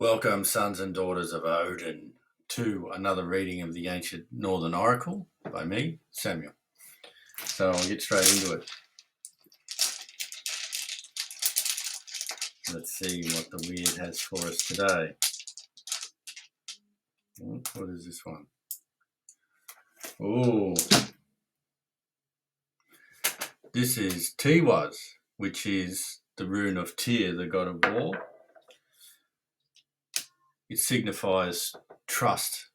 Welcome, sons and daughters of Odin, to another reading of the Ancient Northern Oracle by me, Samuel. So I'll get straight into it. Let's see what the weird has for us today. What is this one? Oh, this is Tiwaz, which is the rune of Tyr, the god of war. It signifies trust,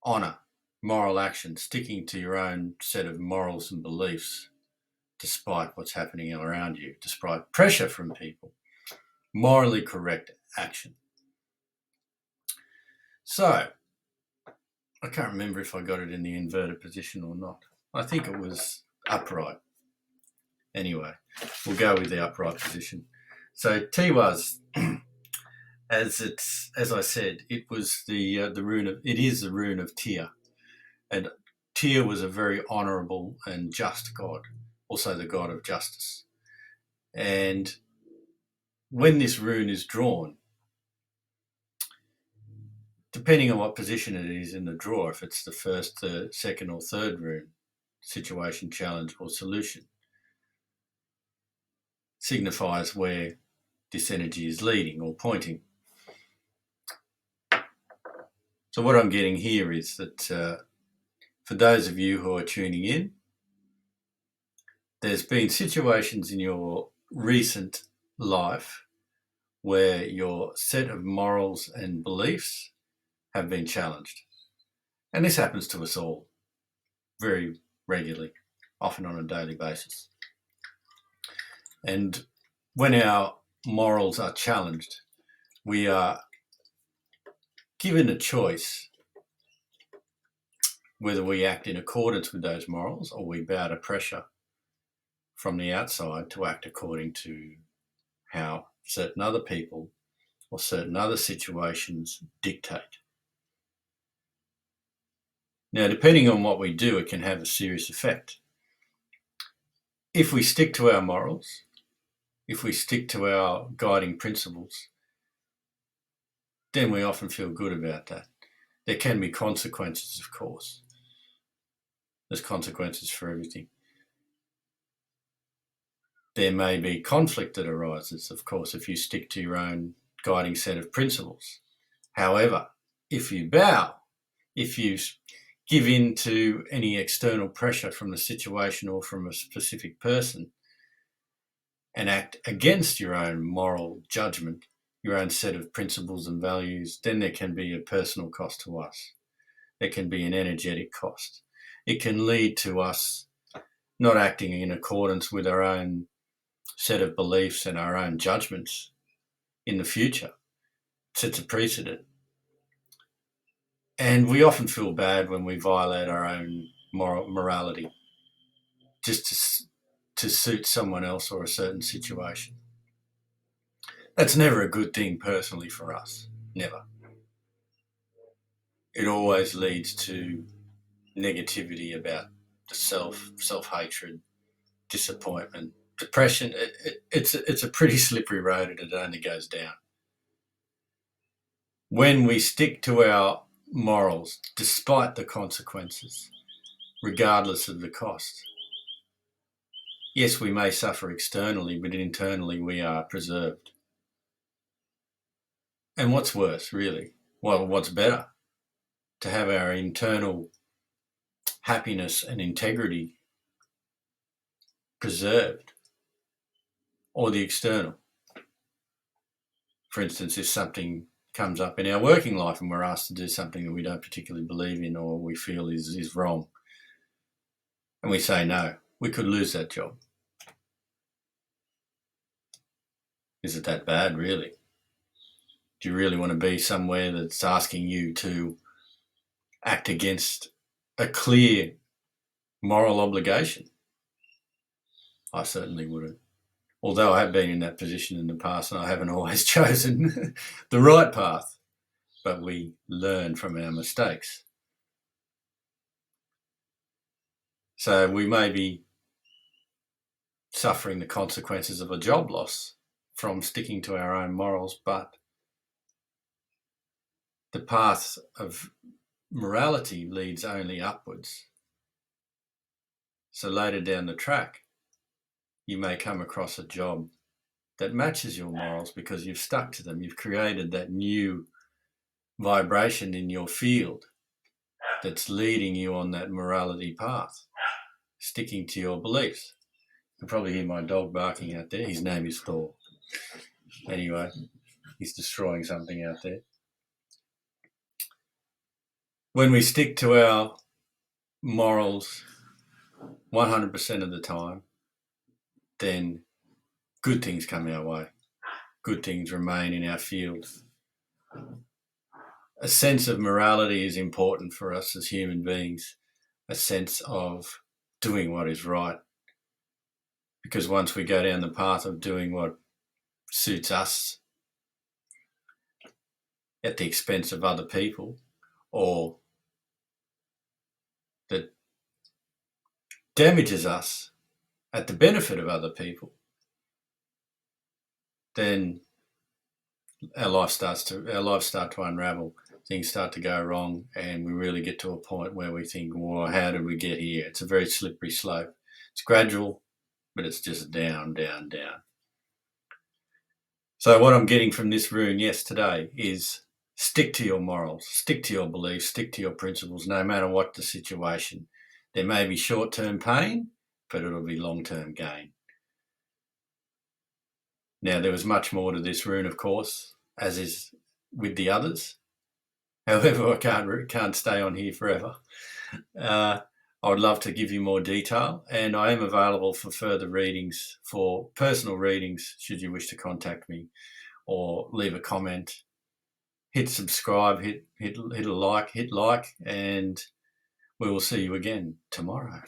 honour, moral action, sticking to your own set of morals and beliefs, despite what's happening around you, despite pressure from people. Morally correct action. So, I can't remember if I got it in the inverted position or not. I think it was upright. Anyway, we'll go with the upright position. So Tiwaz, as I said, it was the rune of. It is the rune of Tyr, and Tyr was a very honourable and just god, also the god of justice. And when this rune is drawn, depending on what position it is in the drawer, if it's the first, the second or third rune, situation, challenge or solution, signifies where this energy is leading or pointing. So what I'm getting here is that for those of you who are tuning in, there's been situations in your recent life where your set of morals and beliefs have been challenged. And this happens to us all very regularly, often on a daily basis. And when our morals are challenged, we are given a choice whether we act in accordance with those morals or we bow to pressure from the outside to act according to how certain other people or certain other situations dictate. Now, depending on what we do, it can have a serious effect. If we stick to our morals, if we stick to our guiding principles, then we often feel good about that. There can be consequences, of course. There's consequences for everything. There may be conflict that arises, of course, if you stick to your own guiding set of principles. However, if you bow, if you give in to any external pressure from the situation or from a specific person and act against your own moral judgment, your own set of principles and values, then there can be a personal cost to us. There can be an energetic cost. It can lead to us not acting in accordance with our own set of beliefs and our own judgments in the future. It sets a precedent. And we often feel bad when we violate our own morality just to suit someone else or a certain situation. That's never a good thing personally for us. Never. It always leads to negativity about the self-hatred, disappointment, depression. It's a pretty slippery road and it only goes down. When we stick to our morals, despite the consequences, regardless of the cost, yes, we may suffer externally, but internally we are preserved. And what's worse, really? Well, what's better? To have our internal happiness and integrity preserved, or the external. For instance, if something comes up in our working life and we're asked to do something that we don't particularly believe in or we feel is wrong, and we say no, we could lose that job. Is it that bad, really? Do you really want to be somewhere that's asking you to act against a clear moral obligation? I certainly wouldn't. Although I have been in that position in the past and I haven't always chosen the right path, but we learn from our mistakes. So we may be suffering the consequences of a job loss from sticking to our own morals, but the path of morality leads only upwards. So later down the track, you may come across a job that matches your morals because you've stuck to them. You've created that new vibration in your field that's leading you on that morality path, sticking to your beliefs. You can probably hear my dog barking out there. His name is Thor. Anyway, he's destroying something out there. When we stick to our morals 100% of the time, then good things come our way. Good things remain in our field. A sense of morality is important for us as human beings, a sense of doing what is right. Because once we go down the path of doing what suits us at the expense of other people, or that damages us at the benefit of other people, then our lives start to unravel. Things start to go wrong, and we really get to a point where we think, well, how did we get here? It's a very slippery slope. It's gradual, but it's just down, down, down. So what I'm getting from this rune, today, is stick to your morals, stick to your beliefs, stick to your principles, no matter what the situation. There may be short-term pain, but it'll be long-term gain. Now, there was much more to this rune, of course, as is with the others. However, I can't stay on here forever. I would love to give you more detail, and I am available for further readings, for personal readings, should you wish to contact me or leave a comment. Hit subscribe, hit like, and we will see you again tomorrow.